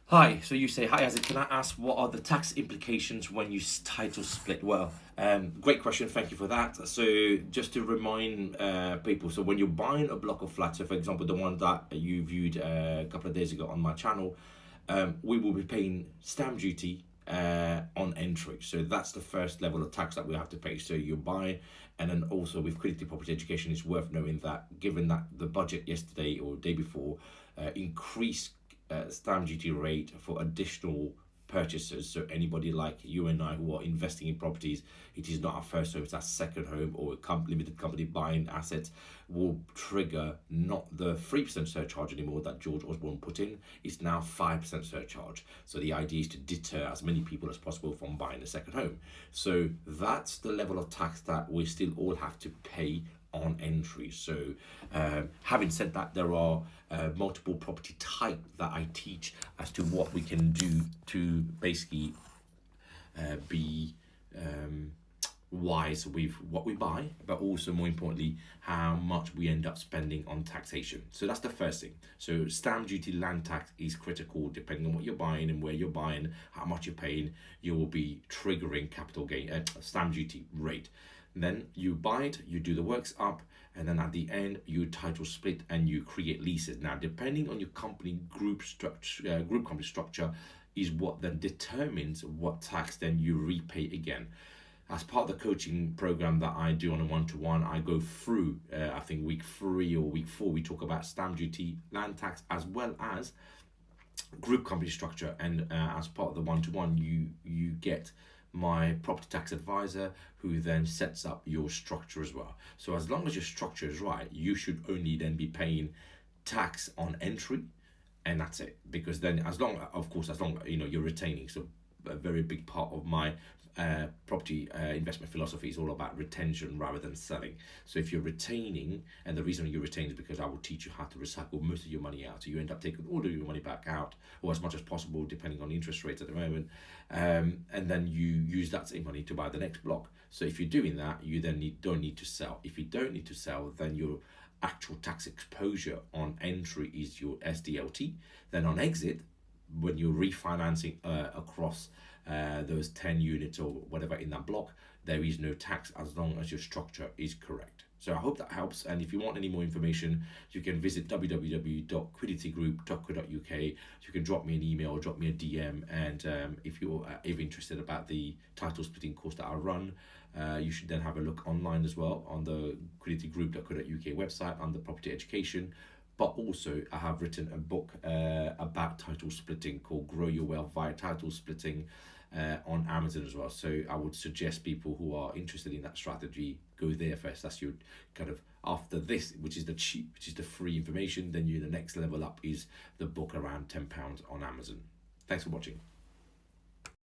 Hi, so you say, hi Azid, can I ask what are the tax implications when you title split? Well, great question, thank you for that. So just to remind people, so when you're buying a block of flats, so for example, the one that you viewed a couple of days ago on my channel, we will be paying stamp duty on entry. So that's the first level of tax that we have to pay. So you buy, and then also with Quality Property Education, it's worth knowing that given that the budget yesterday or day before increased stamp duty rate for additional purchasers. So anybody like you and I who are investing in properties, it is not our first home, it's our second home, or a limited company buying assets, will trigger not the 3% surcharge anymore that George Osborne put in. It's now 5% surcharge. So the idea is to deter as many people as possible from buying a second home. So that's the level of tax that we still all have to pay on entry. So having said that, there are multiple property type that I teach as to what we can do to basically be wise with what we buy, but also more importantly how much we end up spending on taxation. So that's the first thing. So stamp duty, land tax is critical. Depending on what you're buying and where you're buying, how much you're paying, you will be triggering capital gain stamp duty rate. Then you buy it, you do the works up, and then at the end you title split and you create leases. Now, depending on your company group structure, group company structure, is what then determines what tax then you repay again. As part of the coaching program that I do on a one-to-one, I go through, I think week 3 or week 4, we talk about stamp duty, land tax, as well as group company structure. And as part of the one-to-one, you get my property tax advisor who then sets up your structure as well. So as long as your structure is right, you should only then be paying tax on entry, and that's it. Because then, as long you're retaining. So a very big part of my property investment philosophy is all about retention rather than selling. So if you're retaining, and the reason you retain is because I will teach you how to recycle most of your money out, so you end up taking all of your money back out, or as much as possible depending on interest rates at the moment, and then you use that same money to buy the next block. So if you're doing that, you then don't need to sell. If you don't need to sell, then your actual tax exposure on entry is your SDLT. Then on exit, when you're refinancing across those 10 units or whatever in that block, there is no tax as long as your structure is correct. So I hope that helps, and if you want any more information, you can visit www.quiditygroup.co.uk. You can drop me an email or drop me a DM, and if you're interested about the title splitting course that I run, you should then have a look online as well on the quiditygroup.co.uk website under property education. But also, I have written a book about title splitting called Grow Your Wealth via Title Splitting on Amazon as well. So I would suggest people who are interested in that strategy go there first. That's your kind of, after this, which is the free information. Then the next level up is the book around £10 on Amazon. Thanks for watching.